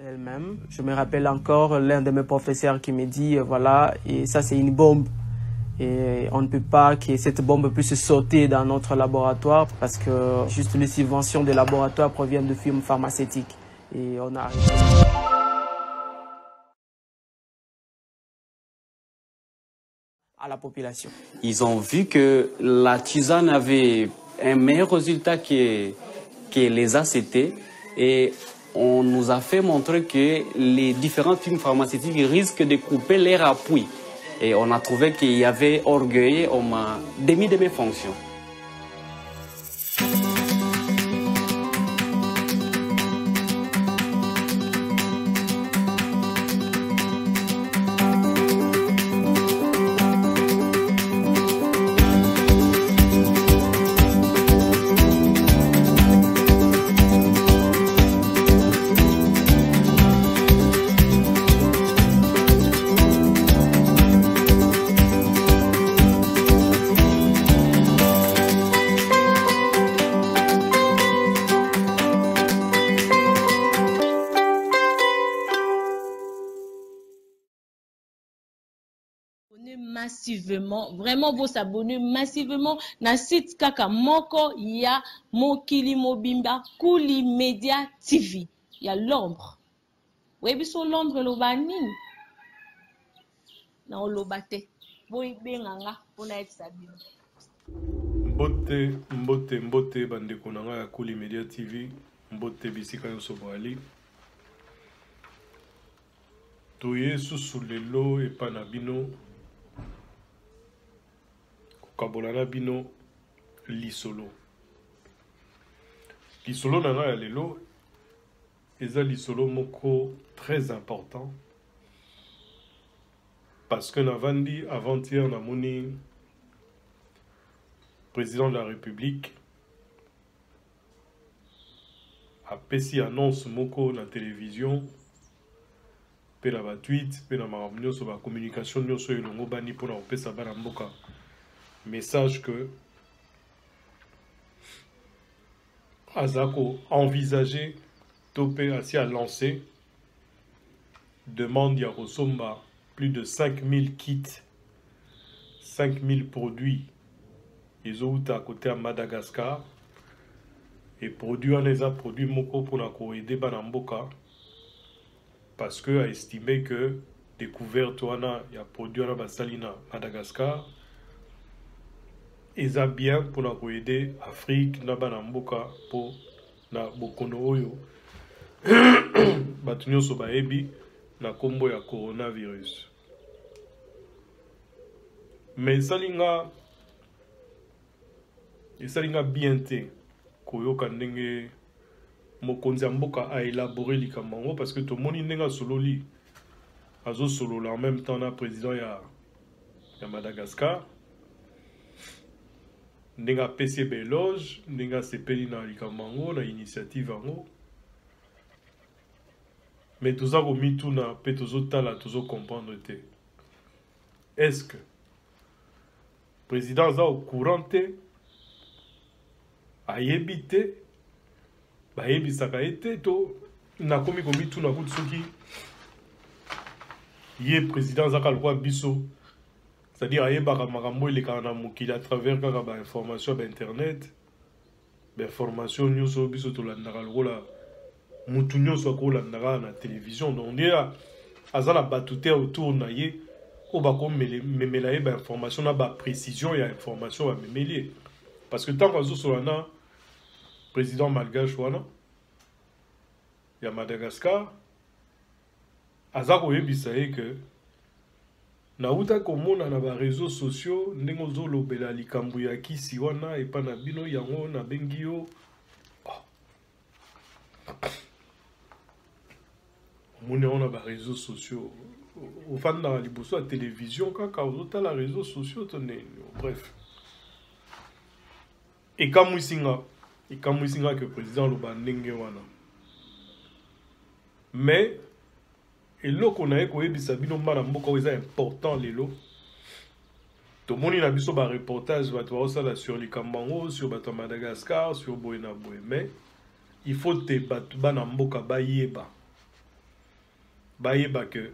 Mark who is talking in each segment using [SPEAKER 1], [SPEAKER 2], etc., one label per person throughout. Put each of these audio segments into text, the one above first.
[SPEAKER 1] elle-même. Je me rappelle encore l'un de mes professeurs qui me dit, voilà, et ça c'est une bombe. Et on ne peut pas que cette bombe puisse sauter dans notre laboratoire parce que juste les subventions des laboratoires proviennent de firmes pharmaceutiques. Et on arrive à la population.
[SPEAKER 2] Ils ont vu que la tisane avait un meilleur résultat que les ACT et on nous a fait montrer que les différentes firmes pharmaceutiques risquent de couper leur appui. Et on a trouvé qu'il y avait orgueil, on m'a démis de mes fonctions.
[SPEAKER 3] Massivement, vraiment vous s'abonner massivement na site kaka moko ya Mokili Mobimba Kuli Media TV. Il y a l'ombre. Oui, biso l'ombre lobani. Na olobate. Boy benganga pona etsabi.
[SPEAKER 4] Mbote bandeko nanga ya Kuli Media TV. Mbote bisika yoso boali. Toye susu lelo epana bino. Kabolana bino lisolo. Lisolo nanga ya lelo eza lisolo moko très important parce que navandi avant-hier namoni président de la République apesi annonce moko na télévision pe na ba tweet pe na makambo nyonso ba communication nyonso elongo bani mpona kopesa bana mboka message que Azako a envisagé Topé assis à lancer demande Yarosomba plus de 5000 kits 5000 produits ils ont à côté à Madagascar et produit en les produits moko pour la aider Banamboka parce que a estimé que découverte il y a produit à Basalina Madagascar eza bien pour na aider Afrique na bana mboka pour na bokono oyo batu nyonso baebi na kombo ya coronavirus mais esalinga bien te koyoka ndenge mokonzi ya mboka a élaboré likambo yango parce que tomoni ndenge asololi azosolola en même temps na président ya Madagascar Nenga PC Beloge, Nenga sepeli na likambo na initiative yango. Mais tout ça komi tuna pe tozo tala tozo comprendre te. Est-ce que président za au courant te ayebi te ba yebi saka ete to na komi tuna kutu soki ye président za ka lwa biso. C'est-à-dire ayebaka makambo elekana mokili à travers kaka ba information ba internet ba information nyonso biso tolandaka lokola mutu nyonso akolandaka na télévision donc ndia azala batute autour na ye ko bako memela ye ba information na ba précision ya information ba memeli parce que tant que zo na président malgache wana ya Madagascar azako yebisa ye que na uta komona na ba réseaux sociaux ndenge ozolobela likambo ya kisi wana epa na bino yango na bengi yo omoni yango na ba réseaux sociaux ofanda liboso ya télévision kaka ozotala réseaux sociaux to nini bref ekamwisinga que président loba ndenge wana mais eloko na eko yebisa bino mbana mboka eza important lelo tomoni na biso ba reportage bato baosala sur likambango sur bato Madagascar sur boye na boye mais il faut te bato bana mboka bayeba bayeba ke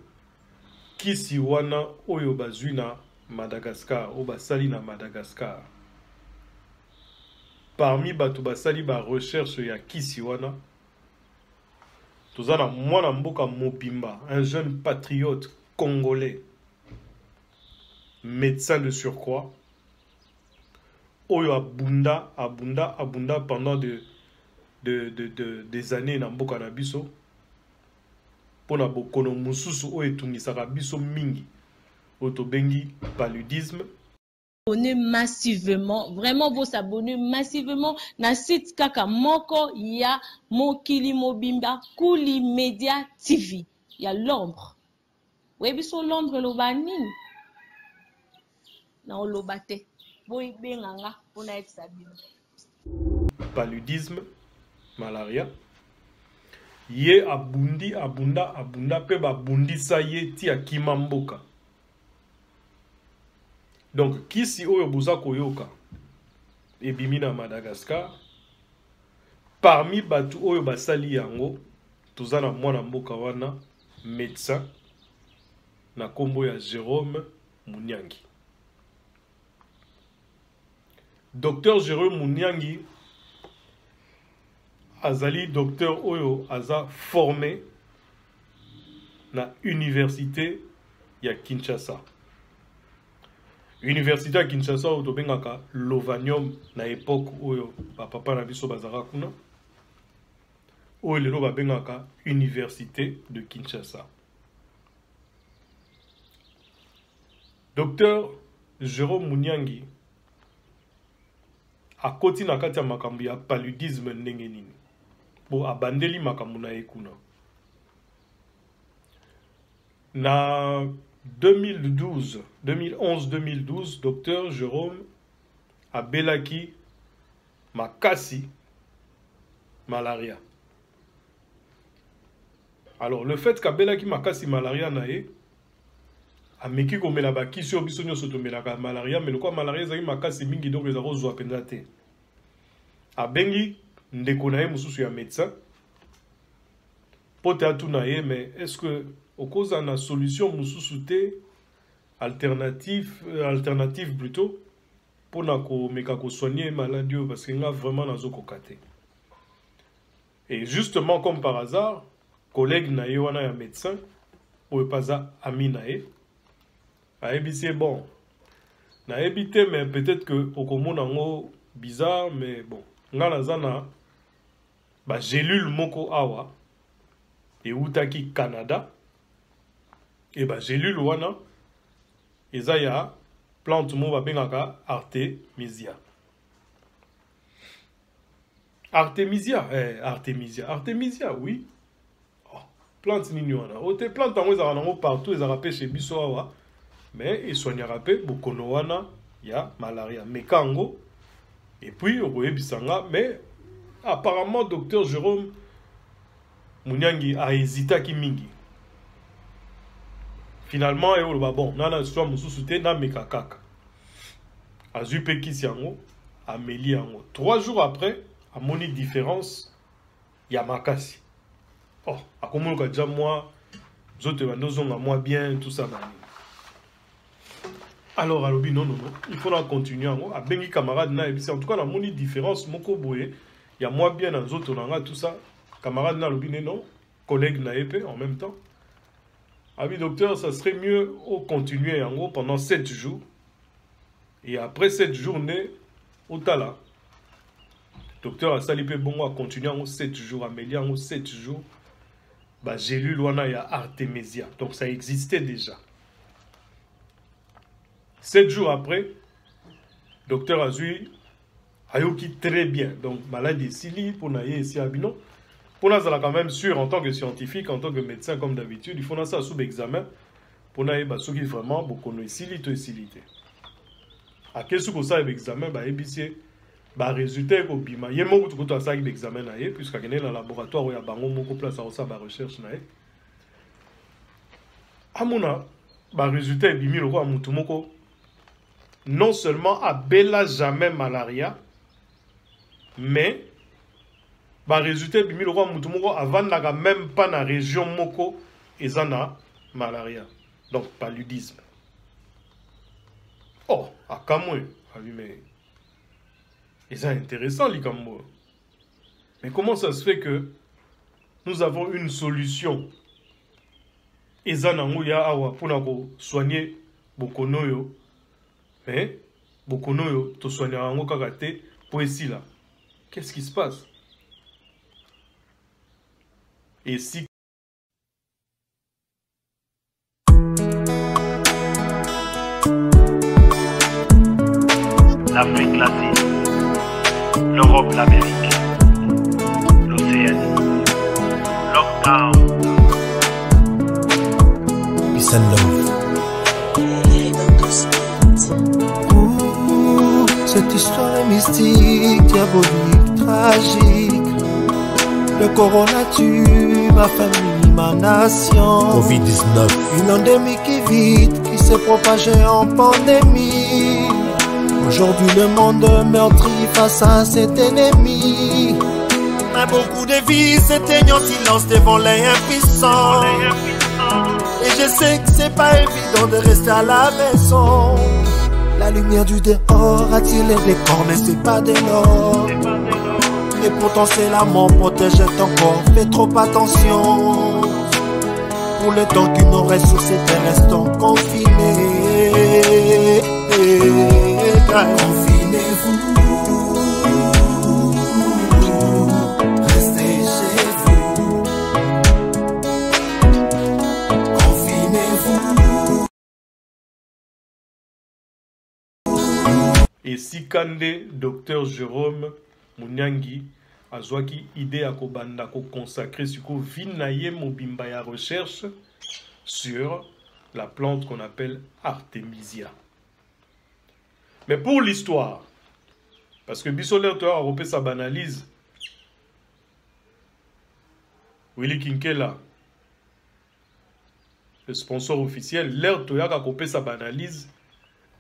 [SPEAKER 4] kisi wana oyo bazwi na Madagascar oyo basali na Madagascar parmi bato basali ba recherche ya kisi wana tozana mwana mboka mobimba, un jeune patriote congolais, médecin de surcroît, oyo abunda pendant des années na mboka na biso pona bokono mususu oyo etungisaka biso mingi oyo tobengi paludisme.
[SPEAKER 3] Abonnez massivement, vraiment vous abonnez massivement na site kaka moko ya Mokili Mobimba Kuli Media TV. Ya l'ombre. Oui, biso l'ombre lobani. Na olobate. Boy benganga pona exabino.
[SPEAKER 4] Paludisme, malaria. Ye abunda pe babundisa ye ti akima mboka. Donc, kisi oyo boza koyoka ebimi na Madagascar, parmi batu oyo basali yango, tozana mwana mboka wana, médecin, na kombo ya Jérôme Mouniangi. Docteur Jérôme Mouniangi, azali docteur oyo aza formé na université ya Kinshasa. Université ya Kinshasa oyo tobengaka Lovanium na époque oyo papa na biso bazaka kuna. Oyo lelo babengaka Université de Kinshasa. Docteur Jérôme Mouniangi akoti na kati ya makambo ya paludisme ndenge nini. Bo abandeli makambo na ye kuna. Na 2011-2012, docteur Jérôme abelaki makasi malaria. Alors le fait qu'abelaki makasi malaria nae ameki komela bakisi oyo biso nyonso tomelaka malaria, mais lokwa malaria ezali makasi mingi donc ezako zwa penza te. Abengi ndeko na ye mususu ya médecin pote atuna ye, mais est-ce que okoza na solution mususu te alternative plutôt pour na ko meka ko soigner maladie parce que nga vraiment nazo kokate. Et justement comme par hasard, collègue na ye wana ya médecin ou paza ami na ye a ebisi bon na ebité mais peut-être que okomona ngo bizarre, mais bon nga nazana ba gélule moko awa et utaki Canada et ba gélule wana eza ya plante mo babengaka Artemisia. Artemisia, oui. Oh, plante nini wana. Ote plante yango ezaka nango partout, ezaka pe chez biso awa. Mais esoignaka pe bokono wana ya malaria. Mekango. Et puis okoyebisanga, mais apparemment docteur Jérôme Mouniangi a hésité ki mingi. Finalement, bon, nana soit mususu te na mekakaka. Azui pe kisi yango, ameli yango. 3 jours après, a moni différence ya makasi. Oh, akomoka déjà moi, zote bandozonga moi bien, tout ça bani. Alors alobi non, il faut continuer yango. A bengi camarade na ebisi en tout cas na moni différence moko boye, ya moi bien na zote nanga tout ça. Camarade na alobi non, collègue na epé en même temps. Ah oui, docteur, ça serait mieux au continuer en gros pendant 7 jours. Et après 7 journées, au tala. Docteur a salipé bon à continuer en 7 jours, amélioré en 7 jours. Bah, j'ai lu l'ouana ya Artemisia. Donc ça existait déjà. 7 jours après, docteur Azui a eu très bien. Donc maladie Sili pour naïe ici à Bino. Pour nous, quand même sûr, en tant que scientifique, en tant que médecin, comme d'habitude, il faut ça sous examen pour nous dire vraiment beaucoup de facilité. À quel souci ça examen, bah ébissé, bah résultat au bima. Il y a beaucoup de ça examen naé, puisqu'à gagner dans le laboratoire où il y a bango beaucoup place à ça bah recherche naé. Amuna, bah résultat bimi le roi mutumoko. Non seulement a bella jamais malaria, mais bah résultat bimi le roi mutumoko avant n'a même pas na région moko ezana malaria. Donc paludisme. Oh, à Kamwe. Ah oui, mais c'est intéressant, les Kamwe. Mais comment ça se fait que nous avons une solution ezananguya awa pour soigner bokonoyo, mais bokonoyo to soigner ango kakate pour ici là. Qu'est-ce qui se passe? Et si
[SPEAKER 5] l'Afrique, l'Asie, l'Europe, l'Amérique, l'Océanie, lockdown.
[SPEAKER 6] Peace and love. Cette histoire est mystique, diabolique, tragique. Le corona tue ma famille, ma nation. Covid-19. Une endémie qui vite, qui s'est propagée en pandémie. Aujourd'hui le monde meurtri face à cet ennemi. Mais beaucoup de vies s'éteignent en silence devant les impuissants. Et je sais que c'est pas évident de rester à la maison. La lumière du dehors attire les corps, mais c'est pas de l'or. Et pourtant c'est la mort, protège ton corps, fais trop attention. Pour le temps qu'il nous reste sur cette terre, restons confinés. Confinez-vous, restez chez vous. Confinez-vous.
[SPEAKER 4] et si Kande, docteur Jérôme Munyangi, azwaki idée à kobanda ko consacrer sur ko vinaye mobimba ya recherche sur la plante qu'on appelle Artemisia. Mais pour l'histoire, parce que Bissoler a repé sa banalise, Willy Kinkela, le sponsor officiel, l'air Toya a repé sa banalise,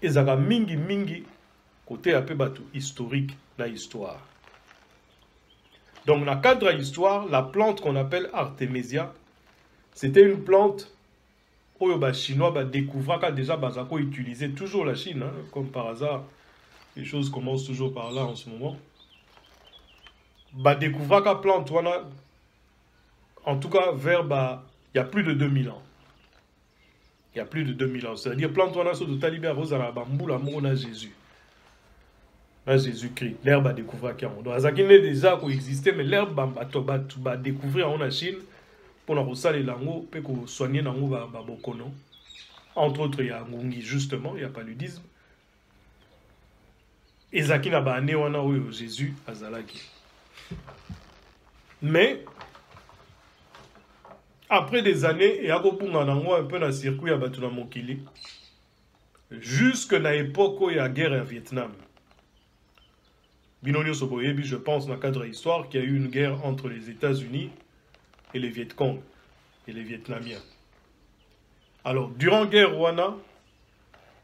[SPEAKER 4] et ça a mingi côté un peu bateau historique de l'histoire. Donc, dans le cadre de l'histoire, la plante qu'on appelle Artemisia, c'était une plante où les Chinois découvrent qu'elle déjà utilisé toujours la Chine, hein, comme par hasard. Les choses commencent toujours par là en ce moment. Découvrir qu'elle plante, en tout cas, vers il y a plus de 2000 ans. Il y a plus de 2000 ans. C'est-à-dire, plante, sur de Talibé, Rosara, Bambou, l'amour, on a Jésus. Jésus-Christ, l'herbe a découvert qu'il y a. Donc, ça n'est déjà existé, mais l'herbe a découvert en Chine pour nous saler l'ango, pour soigner l'ango, entre autres, il y a Ngungi, justement, il y a paludisme. Et ça qui n'a pas né, on a Jésus à Zalaki. Mais, après des années, il y a un peu dans le circuit à Batuna Mokili, jusque dans l'époque où il y a la guerre au Vietnam. Binonio Soboyebi, je pense, dans le cadre de l'histoire, qu'il y a eu une guerre entre les États-Unis et les Viet Cong et les Vietnamiens. Alors, durant la guerre Rwanda,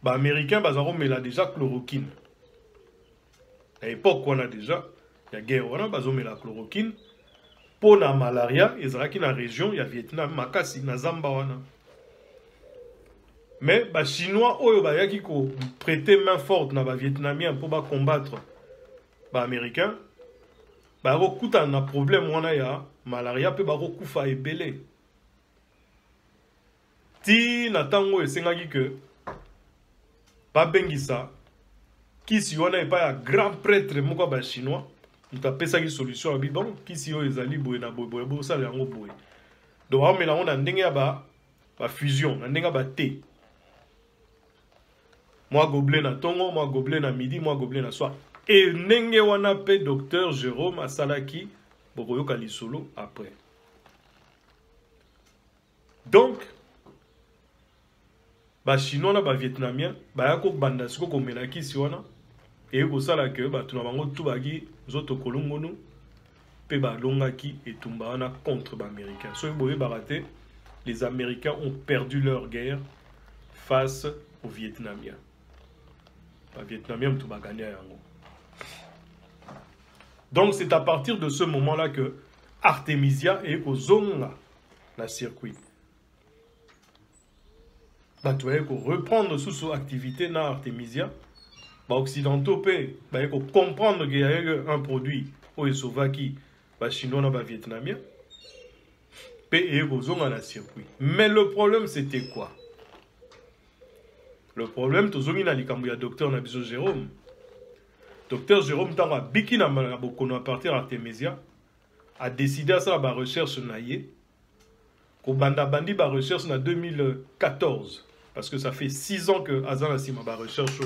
[SPEAKER 4] les Américains ont déjà chloroquine. À l'époque, on a déjà la guerre Rwanda, ils ont la chloroquine. Pour la malaria, ils ont dans la région, il y a Vietnam, Makasi, na Zamba. Mais les Chinois, ils ont prêté main forte aux Vietnamiens pour combattre les Américains. Ils ont un problème, la malaria peut kufa ebele. Ti natango esengaki que ba bengisa qui si on a pas un grand prêtre moko ba chinois, il t'a pesa ki solution abi bon qui si o ezali boye na boye bo ça yango boye. Donc on mélange na ndenge ba fusion, na ndenge ba thé. Moi gobelet na tongo, moi gobelet na midi, moi gobelet na soir. Et ndenge wana pe docteur Jérôme asalaki bokoyoka lisolo après. Donc ba chinois na ba vietnamien ba yako banda siko ko menaki si wana et ko sala que ba tuna bango tubaki zoto kolongono pe ba longaki etumba wana contre ba américains. So boye baraté, les Américains ont perdu leur guerre face aux Vietnamiens. Ba Vietnamiens tout ba gagné yango. Donc c'est à partir de ce moment-là que Artemisia est au zonga la circuit. tu vas reprendre sous son activité dans Artemisia. Les Occidentaux peuvent comprendre qu'il y a un produit au Eslovaki, les Chinois et les Vietnamiens. Et ils ont un circuit. Mais le problème, c'était quoi? Le problème, c'est que le docteur Jérôme. Docteur Jérôme, tant que Biki n'a pas partir à Artemisia, a décidé à ça la recherche naïe. Qu'on banda bandi la recherche en 2014. Parce que ça fait 6 ans que Azan a signé la recherche.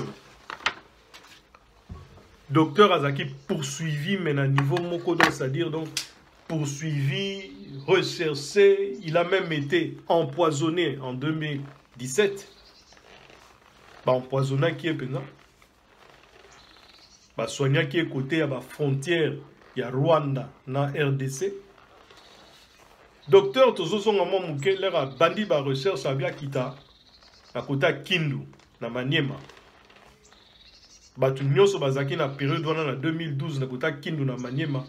[SPEAKER 4] Docteur Azaki poursuivi, mais à niveau Mokodo, c'est-à-dire donc poursuivi, recherché. Il a même été empoisonné en 2017. Empoisonné qui est maintenant. Soigné qui est côté à la frontière, il y a Rwanda, dans RDC. Docteur Tozo Songamon Mouké, l'air a bandi la recherche à Biakita, à côté à Kindu, dans Maniema. Batu nyonso bazaki na période wana na 2012 na kota Kindu na Maniema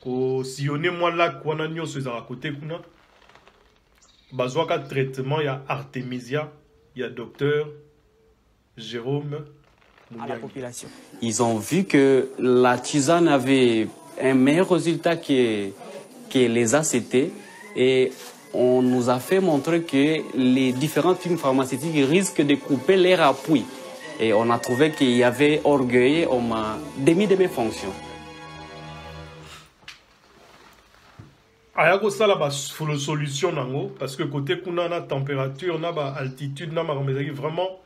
[SPEAKER 4] ko sillonner moi lac wana nyonso za côté kuna bazwaka traitement ya Artemisia ya docteur Jérôme
[SPEAKER 1] à la population.
[SPEAKER 2] Ils ont vu que la tisane avait un meilleur résultat que les ACT et on nous a fait montrer que les différentes firmes pharmaceutiques risquent de couper leur appui. Et on a trouvé qu'il y avait orgueil, on m'a démis de mes fonctions.
[SPEAKER 4] Ayako sala ba solution nango parce que côté kuna na température na ba altitude na ma vraiment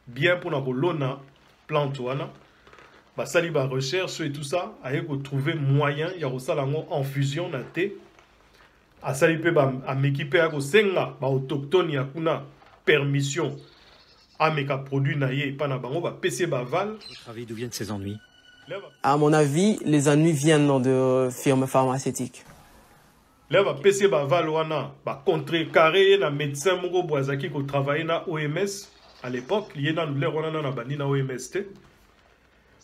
[SPEAKER 4] bien pour na kolona plante wana ba sali ba recherche et tout ça ayako trouver moyen ya ko sala ngo en fusion na té a sali pe ba a m'équiper ayako senga ba autochtone ya kuna permission à mes produits naïe pas na bango ba PC baval.
[SPEAKER 7] D'où viennent ces ennuis?
[SPEAKER 1] À mon avis, les ennuis viennent de firmes pharmaceutiques.
[SPEAKER 4] Là va PC baval wana ba contrecarrer na médecin moko boazaki ko travailler na OMS à l'époque, lié dans l'air wana na bandi na OMS té.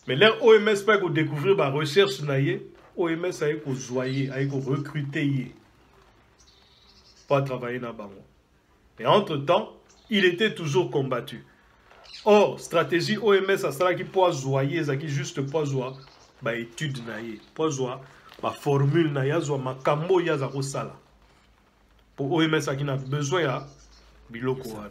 [SPEAKER 4] Mais l'air OMS pas ko découvrir ba recherche naïe, OMS a ko joyer, a ko recruter pas travailler na bango. Et entre-temps, il était toujours combattu. Or, stratégie OMS à cela qui peut joyer, ça qui juste pas joie, bah étude naïe, pas joie, bah formule naïe, joie, ma cambo ya za sala. Pour OMS qui n'a besoin ya biloko wana.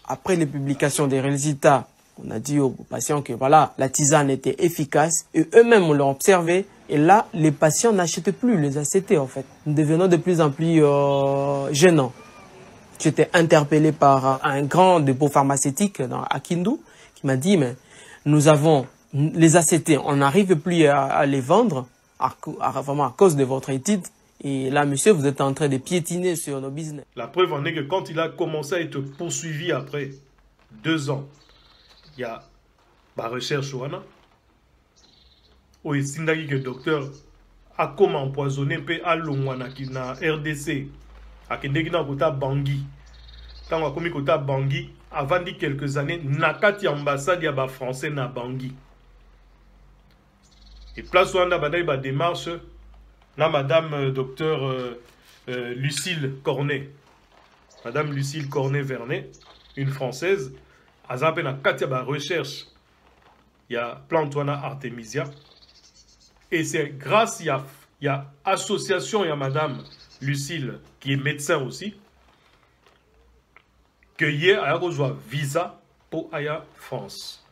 [SPEAKER 1] Après les publications des résultats, on a dit aux patients que voilà, la tisane était efficace et eux-mêmes l'ont observé. Et là, les patients n'achètent plus les ACT en fait. Nous devenons de plus en plus gênants. J'étais interpellé par un grand dépôt pharmaceutique à Kindu qui m'a dit mais nous avons les ACT, on n'arrive plus à les vendre vraiment à cause de votre étude. Et là, monsieur, vous êtes en train de piétiner sur nos business.
[SPEAKER 4] La preuve en est que quand il a commencé à être poursuivi après 2 ans, il y a la recherche wana où il s'est dit que le docteur a comme empoisonné à l'Ongwana qui na RDC. Akendeki na kota Bangui. Tant a komi kota Bangui, avant dit quelques années, nakati ambassade ya ba français na Bangui. Et place wanda badai ba démarche na madame docteur Lucille Cornet. Madame Lucille Cornet-Vernet, une française, azapé na kati ba recherche ya plante wana Artemisia. Et c'est grâce ya association ya madame Lucille, qui est médecin aussi, que hier, a reçu visa pour Aya France.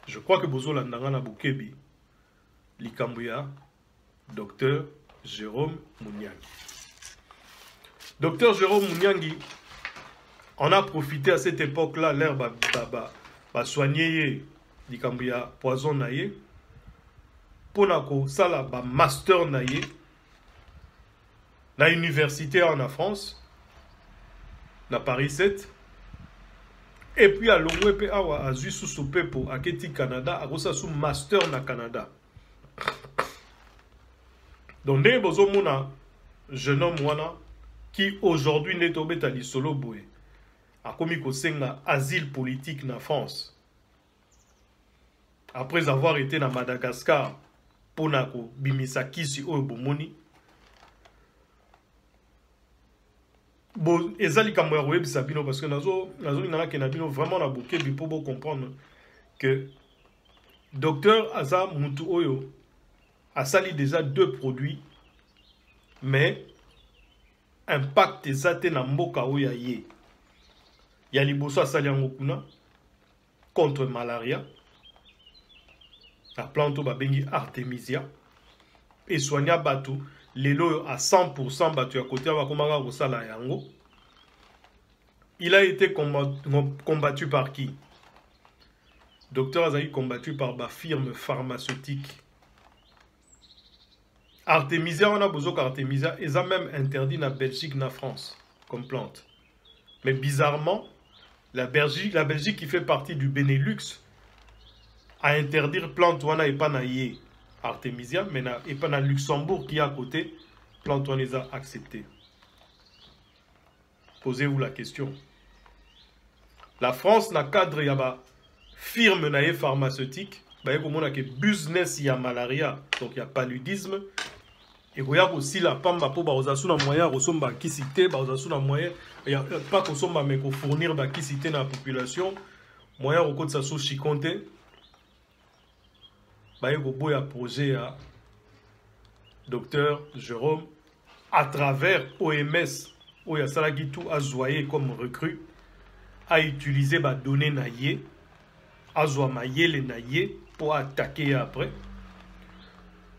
[SPEAKER 4] Je crois que Bozo Landangana Bukebi, Likambuya, docteur Jérôme Mouniangi. Docteur Jérôme Mouniangi, on a profité à cette époque-là, l'air va soigner Likambuya poison naïe. Pour sala ba master naïe na université en France na Paris 7 et puis à l'Ongwepe awa azu sous sope pour aketi Canada a kosa sous master na Canada. Donc ndenge bozo mona jeune homme wana qui aujourd'hui n'est tombé à lisolo boye a komi ko senga asile politique na France après avoir été na Madagascar pour nako bimisa kisi oyo bomoni bon ezali kambo ya koyebisa bino parce que nazo nana ke na bino vraiment na bokebi pour bo comprendre que docteur aza mutu oyo asali déjà 2 produits mais impact ezate na mboka oyo ye ya liboso asali yango kuna contre malaria la plante babengi Artemisia et soigna bato lelo à 100% bato ya côté bakomaka kosala yango. Il a été combattu par qui? Docteur Azaï combattu par la firme pharmaceutique. Artemisia, on a besoin qu'Artemisia, ils ont même interdit la Belgique, la France, comme plante. Mais bizarrement, la Belgique qui fait partie du Benelux, a interdit plante wana et pas na yé Artemisia, mais et pas na Luxembourg qui est à côté, plante wana les a accepté. Posez-vous la question. La France n'a cadre yaba firme na pharmaceutique, bah comme on a que business y a malaria, donc il y a paludisme. Et regarde aussi la pamba pour bah osasu na moyen resomba qui cité, bah osasu na moyen, il y a pas qu'on somba mais qu'on fournir bah qui cité na population, moyen au côté ça sous chiconte. Bah il y a projet à docteur Jérôme à travers OMS où il y a ça qui tout azoyé comme recrue à utiliser bah données naïe azoamaye les naïe pour attaquer après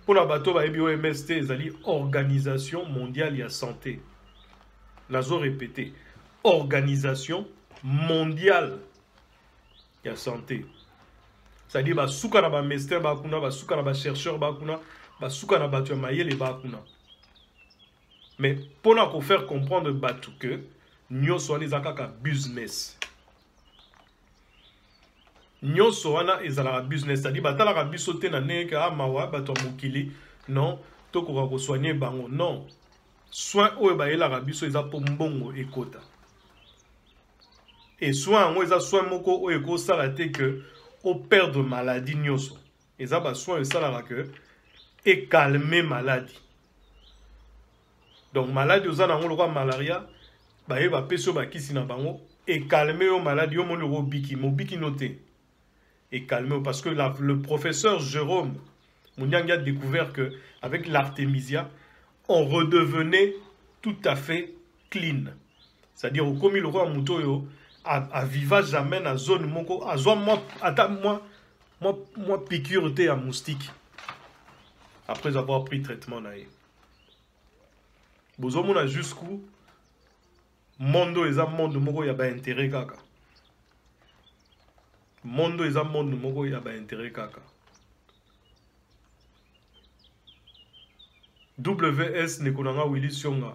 [SPEAKER 4] pour la bateau bah OMS c'est Organisation mondiale de la santé. Nazo répété Organisation mondiale de la santé. C'est-à-dire bah souka na ba mester ba kuna ba souka na ba chercheur ba kuna ba souka na batu maye les ba kuna. Mais pour nous faire comprendre batu que nous sommes les akaka business. Nous sommes les business, c'est-à-dire batala ka bisote na neka amawa batu mukili non to ko soigner bango non. Soin o ba ela ka biso eza po mbongo ekota. Et soin ngo eza soin moko o eko sala te que au perdre maladie nyoso. Et ça ba soin ça la que et calmer maladie. Donc maladie aux anango le malaria ba e ba peso ba kisi na bango et calmer au maladie au monde biki mo biki noté et calmer parce que le professeur Jérôme Mouniang a découvert que avec l'artémisia on redevenait tout à fait clean. C'est-à-dire au comme il roi mutoyo à viva jamais na zone moko à zone moi piqûre té à moustique après avoir pris traitement naé. Bozo mona jusqu'où mondo eza monde moko ya ba intérêt kaka. Mondo eza monde moko ya ba intérêt kaka. WS nekonanga Willy Sionga.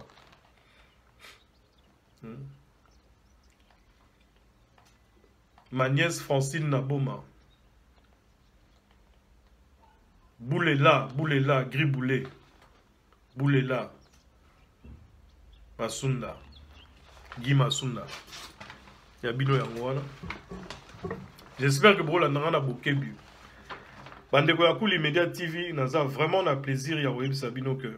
[SPEAKER 4] Ma nièce Francine Naboma. Boulela, gris boulet. Boulela. Masunda. Guy Masunda. Yabino Yangwana. J'espère que Brola n'a pas bokebu. Bandeko ya Kuli Media TV, naza vraiment na plaisir ya web Sabino que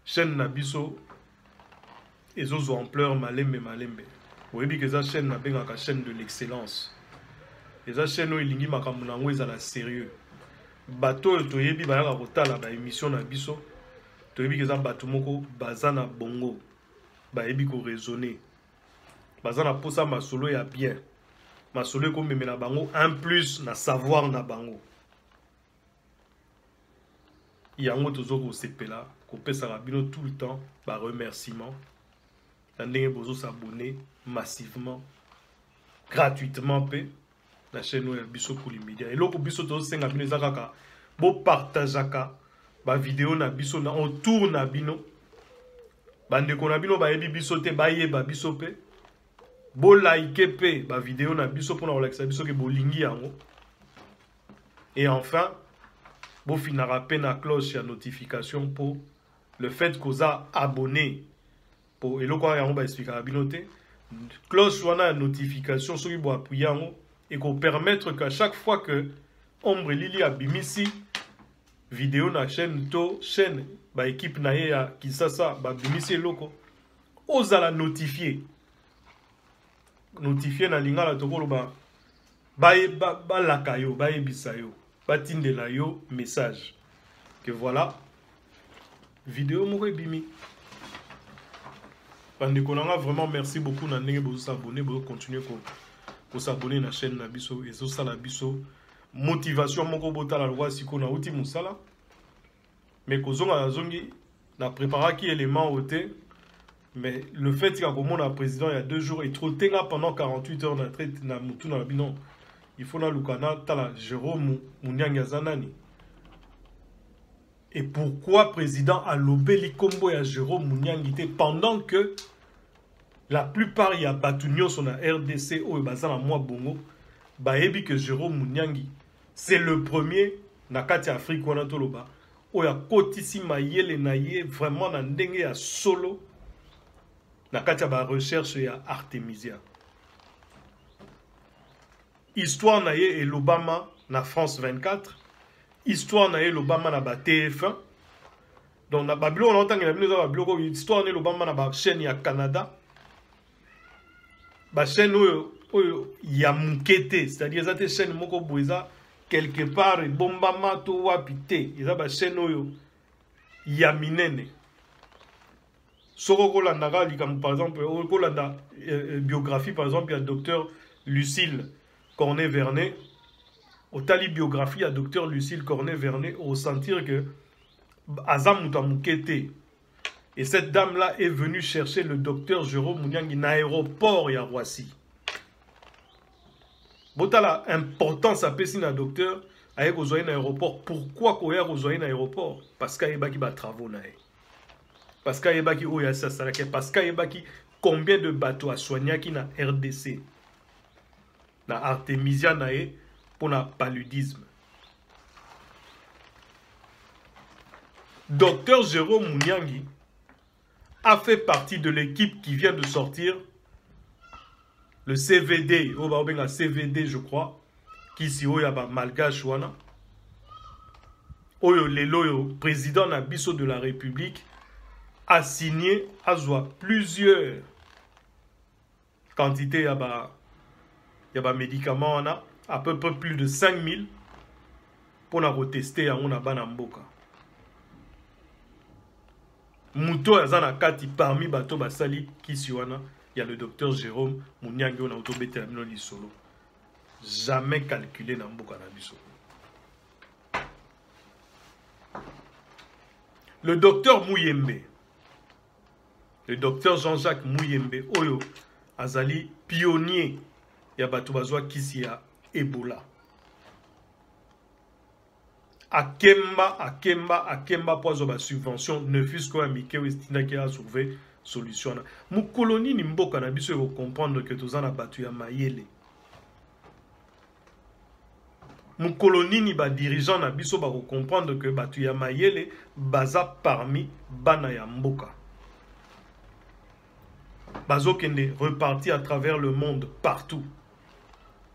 [SPEAKER 4] chaîne Nabiso ezozo ampleur malembe. Webi que za chaîne na benga ka chaîne de l'excellence. Eza chaîne o ilingi makambo nango ezala sérieux. Bato toyebi ba ya kotala ba émission na biso. Toyebi que za bato moko bazana bongo. Ba yebi ko raisonner. Bazana posa masolo ya bien. Masolo ko meme na bango en plus na savoir na bango. Yango tozo ko sepela ko pesa rabino tout le temps ba remerciement. Ndenge bozo s'abonner massivement gratuitement pe la chaîne ya biso Kuli Media. Et loko biso to senga bino zakaka bo partageaka ba vidéo na biso na autour na bino. Bande ko na bino ba yebi biso te ba yeba biso pe. Bo like pe ba vidéo na biso pour na relaxer biso ke bo lingi yango. Et enfin, bo finara pe na cloche ya notification pour le fait qu'on a abonné pour et loko yango ba expliquer bino te. Cloche wana notification soki bo appuyer yango et qu'on permettre qu'à chaque fois que Ombre Lili a bimisi vidéo na chaîne to chaîne ba équipe na ya Kisasa ba bimisi loko ozala notifié na lingala tokolo ba laka yo ba yebisa yo ba tindela yo message que voilà vidéo moko ebimi. Bandeko nanga vraiment merci beaucoup na ndenge bozo s'abonner, bozo continuer ko s'abonner na chaîne na biso et ça la biso motivation moko botala lwa siko na uti musala mais kozonga zongi na préparer qui élément oté mais le fait qu'il y a comme on président il y a 2 jours et trop tenga pendant 48 heures na traite na mutu na bino il faut na lukana tala Jérôme Munyanga zanani. Et pourquoi président a lobé likombo ya Jérôme Munyangité pendant que la plupart y a batunyo sur la RDC ou bazana moi bongo ba ebi que Jérôme Munyangi c'est le premier na kati Afrique wana toloba o ya kotisi mayele na ye vraiment na ndenge ya solo na kati ba recherche ya Artemisia. Histoire na ye et l'Obama na France 24. Histoire na l'Obama na ba TF1. Donc na babilo on entend que la babilo histoire na l'Obama na ba chaîne ya Canada. Ba chaîne oyo ya mukete, c'est-à-dire ça te chaîne moko boza quelque part bombama to wapite. Eza ba chaîne oyo ya minene. Soko kolanda comme par exemple kolanda biographie par exemple il y a docteur Lucille Cornet-Vernet. Au tali biographie à docteur Lucille Cornet-Vernet, au sentir que Azam Moutamukete. Et cette dame-là est venue chercher le docteur Jérôme Munyangi dans l'aéroport à Roissy. Botala importance à Pessina docteur avec aux aéroport. Pourquoi qu'on a aux aéroport? Parce qu'il y a des travaux. Parce qu'il y a des parce qu'il y a combien de bateaux à soigner qui na RDC. Na Artemisia nae. Pour le paludisme. Docteur Jérôme Munyangi a fait partie de l'équipe qui vient de sortir le CVD, CVD je crois, qui si oya ba malgache wana. Oyo lelo président Nabiso de la République a signé à plusieurs quantités ya ba médicaments wana. À peu près plus de 5000 pour nous tester à mon banamboka. Mouto azana kati parmi bato basali kisiwana, il y a le docteur Jérôme Munyangi na autobete amino li solo. Jamais calculé na mboka na biso. Le docteur Mouyembe. Le docteur Jean-Jacques Mouyembe oyo azali pionnier ya bato bazwa kisia Ebola. Akemba poizo ba subvention ne fût-ce qu'un Mickey Westina qui a trouvé solution. Mou colonie ni mboka na biso ko comprendre que tozana batu ya mayele. Mou colonie ni ba dirigeant na biso ba ko comprendre que batu ya mayele baza parmi bana ya mboka. Bazo kende reparti à travers le monde partout.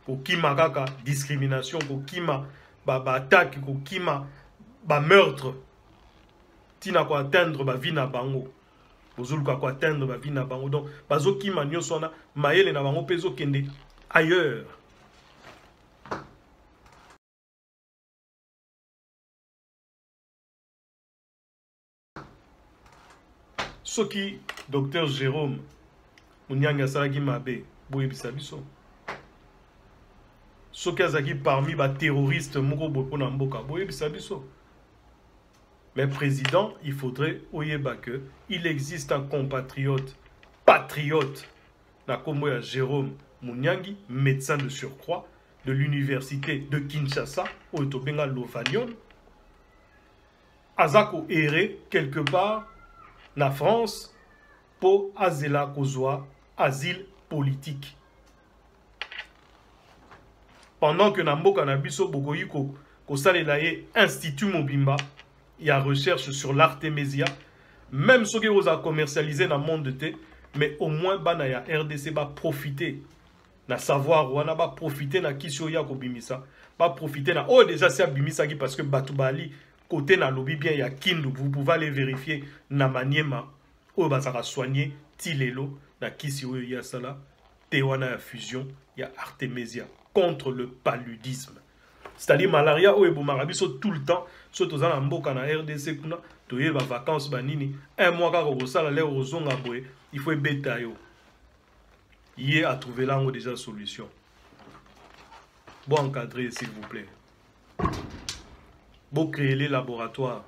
[SPEAKER 4] Pour kima kaka discrimination, pour kima attaque, pour kima meurtre. Tina ko atteindre ba vie na bango. Bozulu ko atteindre ba vie na bango. Donc bazo kima nyosona mayele na bango pezo kende ailleurs. Soki docteur Jérôme Munyanga salaki mabe boye bisabiso. Soki azaki parmi ba terroristes moko bopo na mboka boye bisabiso. Mais président, il faudrait oyeba que il existe un compatriote patriote na kombo ya Jérôme Munyangi, médecin de surcroît de l'université de Kinshasa au Tobenga Lovanion. Azako erré quelque part na France pour azela kozwa asile politique. Pendant que Namboka Nabiso Bogoyiko kosalela ye Institut Mobimba, il y a recherche sur l'Artemisia, même ceux qui ont commercialisé dans le monde de thé, mais au moins bana ya RDC va profiter na savoir wana va profiter na kisio ya ko bimisa, va profiter na oh déjà c'est bimisa qui parce que Batubali côté na lobby bien ya Kindu, vous pouvez aller vérifier na Maniema où bazaka soigner Tilelo, na kisi oyo ya sala, Tewana ya fusion, ya Artemisia, contre le paludisme. C'est-à-dire malaria oyo ebomaka biso tout le temps, surtout dans mboka na RDC kuna, toye ba vacances banini, un mois kaka kosala leo ozonga boye, il faut ebeta yo. Yé a trouvé là déjà solution. Bon encadrer s'il vous plaît. Bon créer les laboratoires.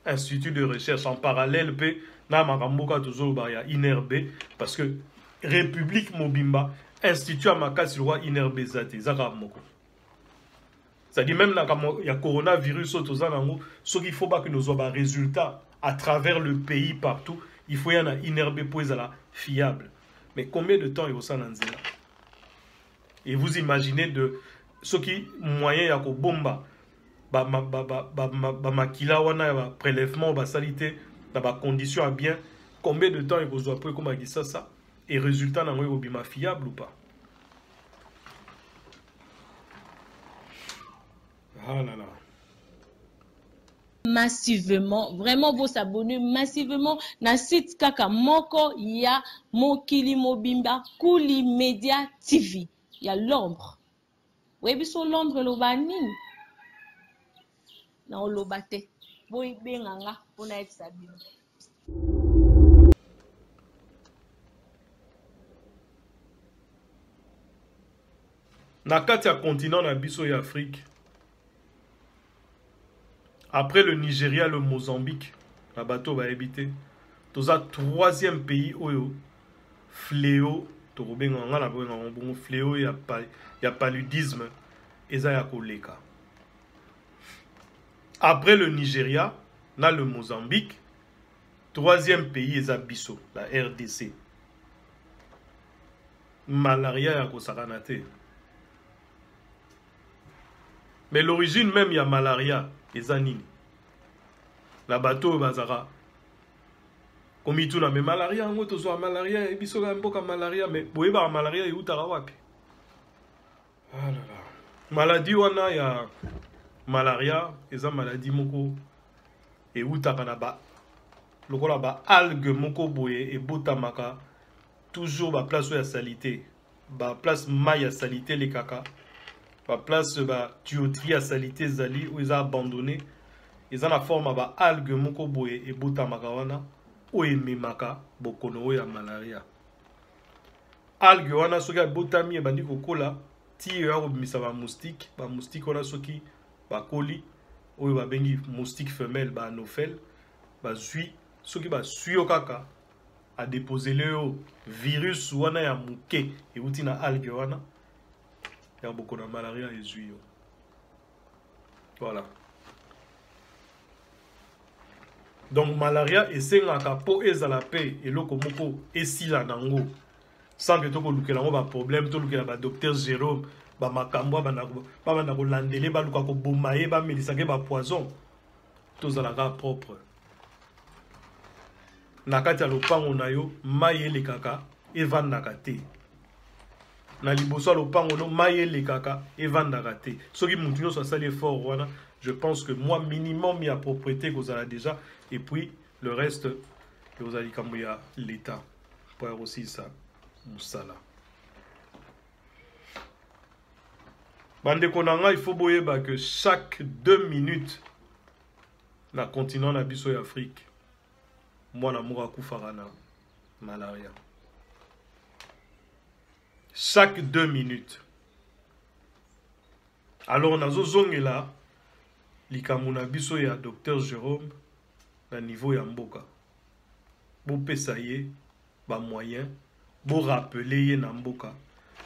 [SPEAKER 4] Institut de recherche en parallèle pe na makamboka toujours ba ya INRB parce que République Mobimba institut à makasi roi INRB zate zaka moko. C'est-à-dire même là il y a coronavirus autoza nango ce qu'il faut pas que nous ayons résultats à travers le pays partout, il faut y en a INRB pour la fiable. Mais combien de temps il faut ça là? Et vous imaginez de ce qui moyen ya ko bomba ba makila wana ba prélèvement ba salité dans ba condition à bien, combien de temps il faut après comme dit ça et résultat na ngo bima fiable ou pas? Ah là là.
[SPEAKER 3] Massivement, vraiment vous abonnez massivement na site kaka moko ya Mokili Mobimba Kuli Media TV. Il y a l'ombre. Oui, biso l'ombre lobani. Na olobate. Boy benganga pona exabino.
[SPEAKER 4] Na kati ya continent na biso ya Afrique. Après le Nigeria, le Mozambique, la bateau va habiter. Tout ça, troisième pays oyo fléau, fléau, il y a paludisme, et ça y a koleka. Après le Nigeria, là le Mozambique, troisième pays est Bisso, la RDC. Malaria ya kosakanate. Mais l'origine même il y a malaria. Ezanini. La bateau bazara. Comme il tourne mais malaria, on to so malaria et biso ga mboka malaria mais boyeba malaria et utara wapi. Ah là là. Maladie wana ya malaria, eza maladie moko et utaka na ba. Lokola ba algue moko boye et botamaka toujours ba place ya salité. Ba place maille ya salité les kaka. La place ba tuyauterie à salité zali où ils ont abandonné ils ont la forme ba algue moko boye et bota makawana ou ememaka bokono ya malaria algue wana soki botami e bandi kokola ti ya obimisa ba moustique wana soki ba koli ou ba bengi moustique femelle ba anophèle ba zui soki ba suyo kaka a déposer le virus wana ya muke e utina algue wana. Il y a beaucoup de malaria et zuyo. Voilà. Donc malaria et c'est un capo et la paix et le komoko et si la nango sans que tu aies un problème tu aies un docteur Jérôme ba makambo ba na ko landele ba luka ko bomaye ba melisake ba poison tous à la propre nakati ya lopango na yo maye le kaka evandaka te. Na liboso lopango no maye le kaka evandaka te. Soki mutu nyonso asali effort wana, je pense que moi minimum ya propriété que vous avez déjà et puis le reste que vous allez comme ya l'état pour aussi ça musala. Bande konanga il faut boyeba que chaque 2 minutes na continent na biso ya Afrique mwana moko akufaka na malaria. Chaque 2 minutes. Alors, on a zongela likamuna biso ya docteur Jérôme na niveau ya mboka. Bo pesa ye ba moyen, bo rappeler ye na mboka,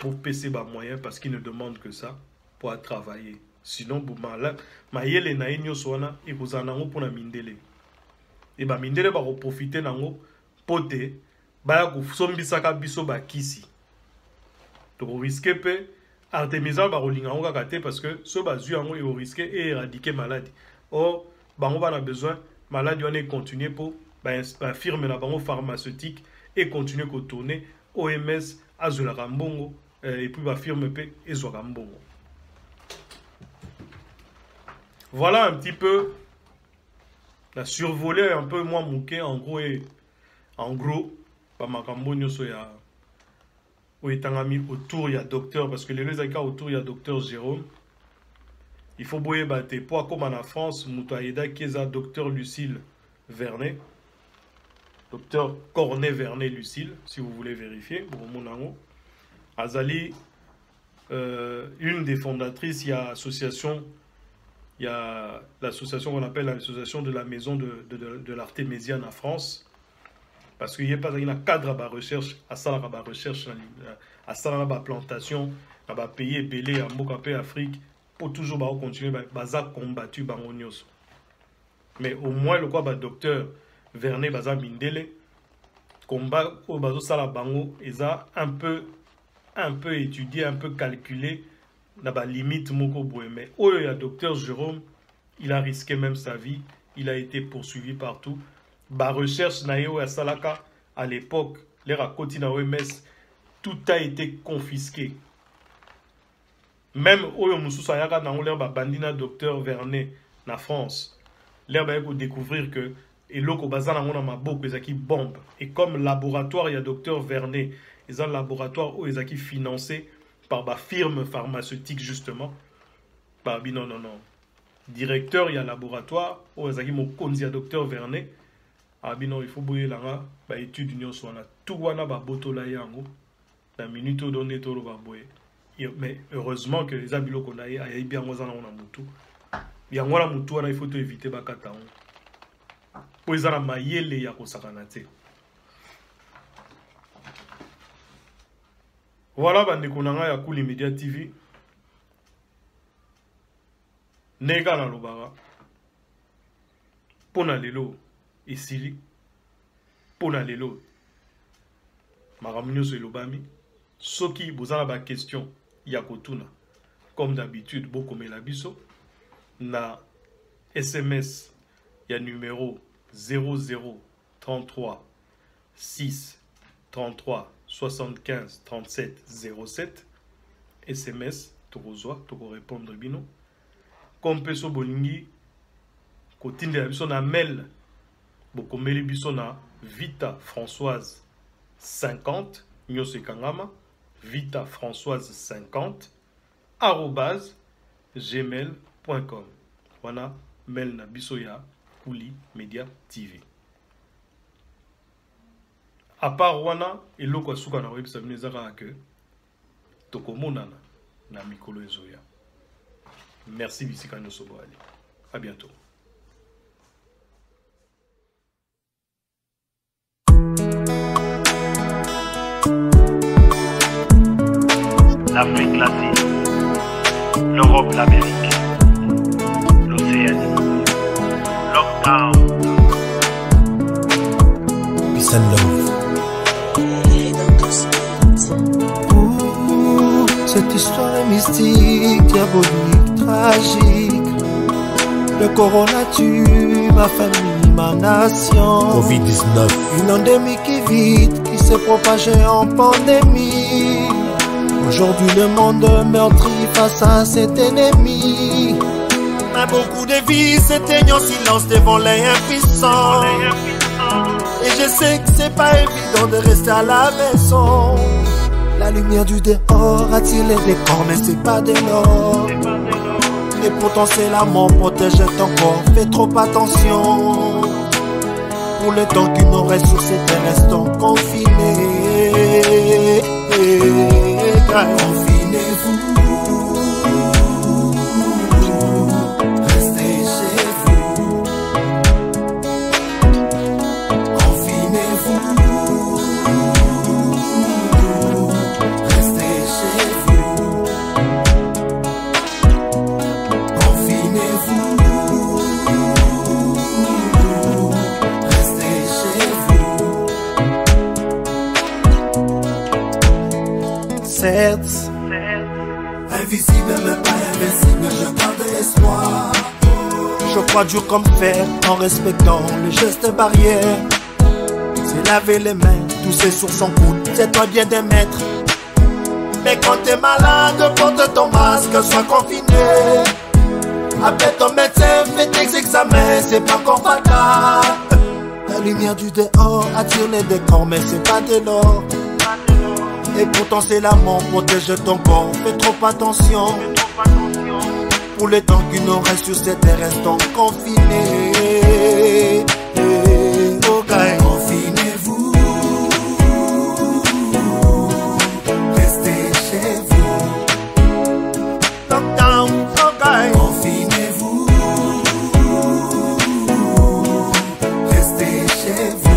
[SPEAKER 4] bo pesa ba moyen parce qu'il ne demande que ça pour travailler. Sinon bo mala mayele na enyo sona e kozana ngo pona mindele. E ba mindele ba ko profiter nango pote ba ya ko sombisaka biso ba kisi. Donc, risque peu Artemisia va rouler en gâté parce que ce basu en est risqué et éradiquer maladie. Or, on a besoin maladie on est continuer pour firme la banque pharmaceutique et continuer à tourner OMS Azula Rambongo et puis va firme P et Zorambongo. Voilà un petit peu la survolée un peu moins mouquée en gros et En gros, pas makambo nyoso ya oetangami autour ya docteur parce que les gens autour ya docteur Jérôme. Il faut boyer battre pour comme en France, Moutaïda qui est docteur Lucille Vernet. Docteur Cornet Vernet Lucille, si vous voulez vérifier, pour mon amour. Azali, une des fondatrices, il y a l'association qu'on appelle l'association de la maison de l'artémésienne en France. Parce qu'il n'y a pas un cadre à la recherche, à ça la recherche, à ça la plantation, à la pays belé, à Mokapé Afrique, pour toujours continuer à combattre Bangonios. Mais au moins, le quoi, docteur Vernet Baza Mindele, combat au bazo sala bango, ils ont un peu étudié, un peu calculé la limite moko boé. Mais oh, il y a docteur Jérôme, il a risqué même sa vie, il a été poursuivi partout. Ba recherche naïo à Salaka à l'époque, les racontes na OMS, tout a été confisqué. Même oyo mususa yaka na l'air ba bandina docteur Vernet na France, l'air ba découvrir que et loko bazana ngona maboko ezaki bombe et comme laboratoire il y a docteur Vernet, ils ont un laboratoire où ils ont financé par ma firme pharmaceutique justement. Bah non. Directeur il y a laboratoire où ils ont konzi à docteur Vernet. Ah non, il faut bouiller là bah étude union soit là tout wana ba botola yango la minute donné to ba boyer. Mais heureusement que les abilo qu'on a ayi bien ngozana on a mutu. Ya ngora mutu wana il faut te éviter bakata on. Pour ils ont mayele ya ko sakanate. Voilà, bandeko nanga ya Kuli Media TV. Nega na lobara. Pona lelo esili. Pona lelo. Maramunyo so elobami. Soki bozana ba question ya kotuna. Comme d'habitude, bokomela biso na SMS ya numéro 0033 6 33 75 37 07 SMS tokozwa toko répondre bino comme peso bolingi kotinde la biso na mail bokomeli biso na Vita Françoise 50 nyose kangama Vita Françoise 50 @gmail.com wana mail na biso ya Kuli Media TV. À part wana eloko asuka na website nezaka que tokomonana na mikolo ezoya. Merci bisika nyoso boali. À bientôt.
[SPEAKER 5] L'Afrique, l'Asie, l'Europe, l'Amérique, l'Océanie, Lockdown.
[SPEAKER 6] Peace and love. Cette histoire est mystique, diabolique, tragique. Le corona tue ma famille, ma nation. Covid-19. Une endémie qui vite, qui s'est propagée en pandémie. Aujourd'hui le monde meurtri face à cet ennemi. Mais beaucoup de vies s'éteignent en silence devant les impuissants. Et je sais que c'est pas évident de rester à la maison. La lumière du dehors attire les décors, mais c'est pas de l'or. Et pourtant c'est la mort, protège ton corps, fais trop attention. Pour le temps qu'il nous reste sur cette terre, restons confinés. Confinez-vous. Restez chez vous. Confinez-vous. Restez chez vous. Confinez-vous. Restez chez vous. Certes, invisible mais pas invincible, je garde espoir. Je crois dur comme fer en respectant les gestes barrières. C'est laver les mains, tousser sur son coude, c'est toi bien des maîtres. Mais quand t'es malade, porte ton masque, sois confiné. Appelle ton médecin, fais tes examens, c'est pas encore fatal. lumière du dehors attire les décors, mais c'est pas de l'or. Et pourtant c'est l'amour, protège ton corps, fais trop attention. Pour les temps qui nous restent sur cette terre, restons confinés. Okay. Confinez-vous, restez chez vous. Lockdown, okay. Confinez-vous, restez chez vous.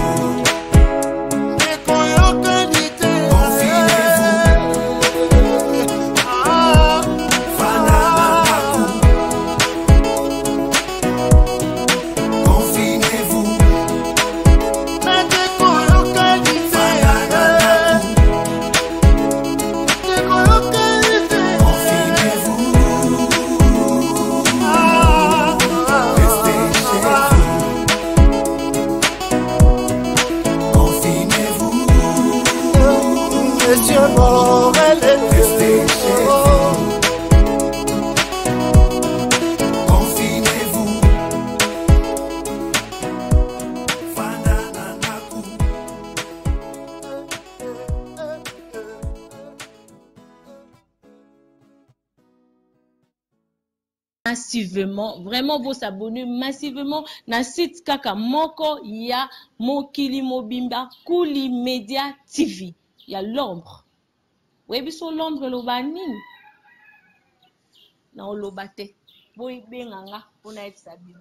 [SPEAKER 6] Monsieur Morel, restez chez vous. Confinez-vous.
[SPEAKER 3] Massivement, vraiment vous s'abonner massivement na site kaka moko ya Mokili Mobimba Kuli Media TV. Il y a l'ombre. Oui, biso l'ombre lobani. Na olobate. Boy benganga, on a été sabine.